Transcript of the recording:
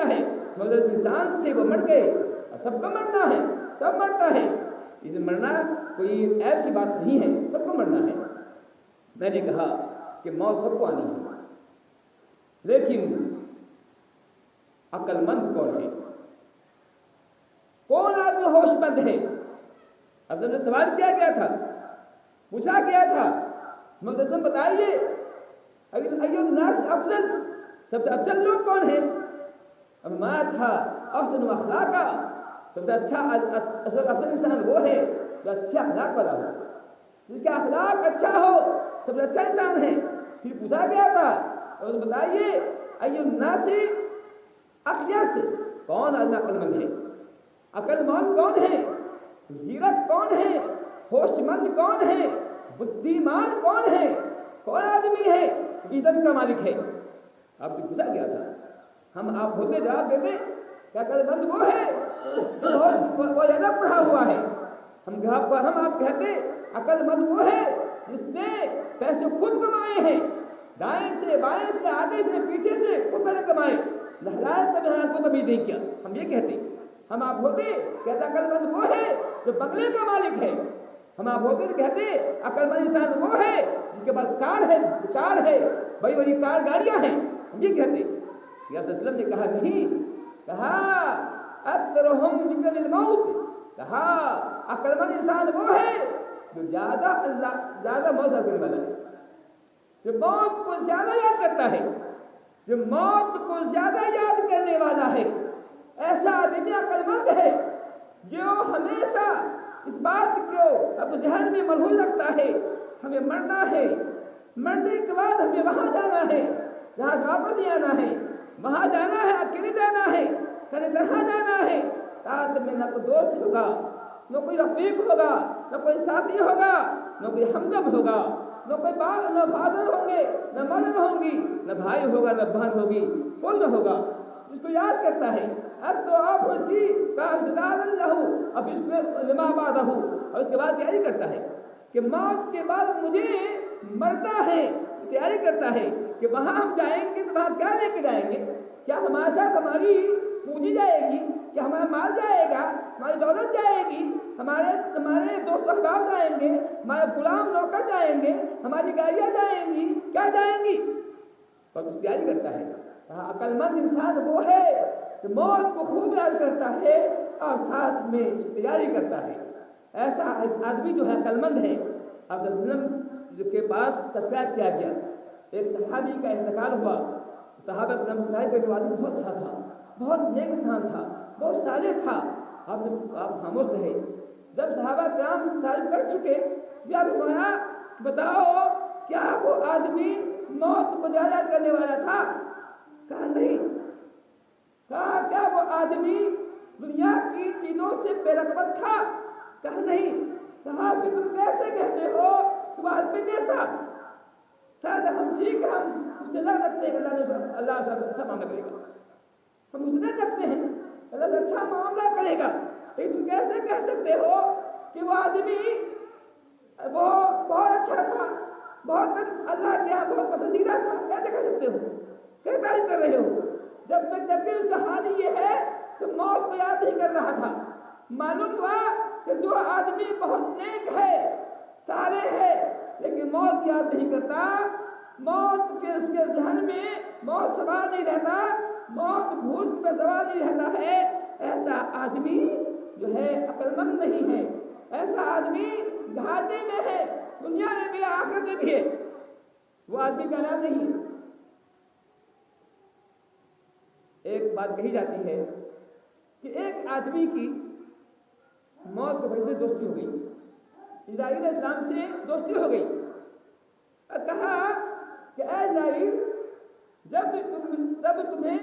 گیا ہے، مگر انسان تھے وہ مر گئے، اور سب کو مرنا ہے، سب مرتا ہے، اسے مرنا کوئی عیب کی بات نہیں ہے، سب کو مرنا ہے۔ میں نے کہا کہ موت سب کو آنی ہے، لیکن عقل مند کون ہے؟ کون آدمی ہوش مند ہے؟ اب تم نے سوال کیا گیا تھا، پوچھا گیا تھا، مگر تم بتائیے ایو الناس افضل، سب سے افضل لوگ کون ہیں؟ اب ما تھا احسن اخلاقا، سب سے اچھا افضل انسان وہ ہے جو اچھے اخلاق والا ہو، جس کا اخلاق اچھا ہو، سب سے اچھا انسان ہے۔ پھر پوچھا گیا تھا اور بتائیے ایو الناس اخیس، کون آدمی عقل مند ہے؟ عقل مند کون ہے؟ زیرک کون ہے؟ ہوش مند کون ہے؟ بدھیمان کون ہے؟ کون آدمی ہے عزت کا مالک ہے؟ آپ سے پوچھا گیا تھا، ہم آپ ہوتے جواب دیتے کہ عقل مند وہ ہے وہ زیادہ پڑھا ہوا ہے، ہم آپ کہتے عقل مند وہ ہے جس نے پیسے خود کمائے ہیں، دائیں سے بائیں سے آگے سے پیچھے سے خود پیسے کمائے، حلال کبھی حرام کو کبھی نہیں کیا، ہم یہ کہتے۔ ہم آپ ہوتے کہتے عقل مند وہ ہے جو بنگلے کا مالک ہے، ہم آپ ہوتے تو کہتے عقل مند انسان وہ ہے جس کے پاس کار ہے، بڑی بڑی کار گاڑیاں ہیں، ہم یہ کہتے۔ یا تسلم نے کہا نہیں، کہا اکثرہم ذکر الموت، کہا عقل مند انسان وہ ہے جو زیادہ موت کرنے والا ہے، جو موت کو زیادہ یاد کرتا ہے، جو موت کو زیادہ یاد کرنے والا ہے، ایسا آدمی عقل مند ہے جو ہمیشہ اس بات کو اب ذہن میں ملحوظ رکھتا ہے ہمیں مرنا ہے، مرنے کے بعد ہمیں وہاں جانا ہے جہاں سے واپس نہیں آنا ہے، وہاں جانا ہے، اکیلے جانا ہے، کہیں کہاں جانا ہے، ساتھ میں نہ کوئی دوست ہوگا، نہ کوئی رفیق ہوگا، نہ کوئی ساتھی ہوگا، نہ کوئی ہمدم ہوگا، نہ کوئی نہ فادر ہوں گے، نہ مدر ہوں گی، نہ بھائی ہوگا، نہ بہن ہوگی، کوئی نہ ہوگا جس کو یاد کرتا ہے۔ اب تو آپ اس کی کاشدار اللہ، اب اس میں لما بعد رہو، اور اس کے بعد تیاری کرتا ہے کہ موت کے بعد مجھے مرنا ہے، تیاری کرتا ہے کہ وہاں ہم جائیں گے تو وہاں کیا لے کے جائیں گے، کیا ہمارے ساتھ ہماری پونجی جائے گی، کیا ہمارا مال جائے گا، ہماری دولت جائے گی، ہمارے دوست احباب جائیں گے، ہمارے غلام نوکر جائیں گے، ہماری گاڑیاں جائیں گی، کیا جائیں گی، اور اس تیاری کرتا ہے۔ عقل مند انسان وہ ہے کہ موت کو خوب یاد کرتا ہے اور ساتھ میں تیاری کرتا ہے، ایسا آدمی جو ہے عقل مند ہے۔ آپ صلی اللہ علیہ وسلم کے پاس تذکرہ کیا گیا، ایک صحابی کا انتقال ہوا، صحابہ کرام صاحب کا آدمی بہت اچھا تھا، بہت نیک انسان تھا، بہت صالح تھا، آپ خاموش رہے۔ جب صحابہ کرام تعریف کر چکے یا فرمایا بتاؤ کیا وہ آدمی موت کو یاد کرنے والا تھا؟ کہا نہیں۔ کہا کیا وہ آدمی دنیا کی چیزوں سے بے رغبت تھا؟ کہا نہیں۔ کہا پھر تم کیسے کہتے ہو کہ وہ آدمی نہیں تھا؟ شاید ہم ٹھیک ہے، ہم اس سے نہ رکھتے ہیں اللہ سے اچھا معاملہ کرے گا، ہم اس سے نہ رکھتے ہیں اللہ سے اچھا معاملہ کرے گا، لیکن تم کیسے کہہ سکتے ہو کہ وہ آدمی وہ بہت اچھا تھا، بہت اللہ کے یہاں بہت پسندیدہ تھا؟ کیسے کہہ سکتے ہو؟ کیا تعریف کر رہے ہو؟ جبکہ اس کا حال یہ ہے کہ موت کو یاد نہیں کر رہا تھا۔ معلوم ہوا کہ جو آدمی بہت نیک ہے، صالح ہے، لیکن موت یاد نہیں کرتا، موت کے اس کے ذہن میں موت سوال نہیں رہتا، موت بھوت پہ سوال نہیں رہتا ہے، ایسا آدمی جو ہے عقل مند نہیں ہے، ایسا آدمی گھاٹے میں ہے، دنیا میں بھی آخرت میں بھی ہے، وہ آدمی کا نام نہیں ہے۔ ایک بات کہی جاتی ہے کہ ایک آدمی کی موت کے وجہ سے دوستی ہو گئی، اسرائیل علیہ السلام سے دوستی ہو گئی، اور کہا کہ اے اسرائیل جب تمہیں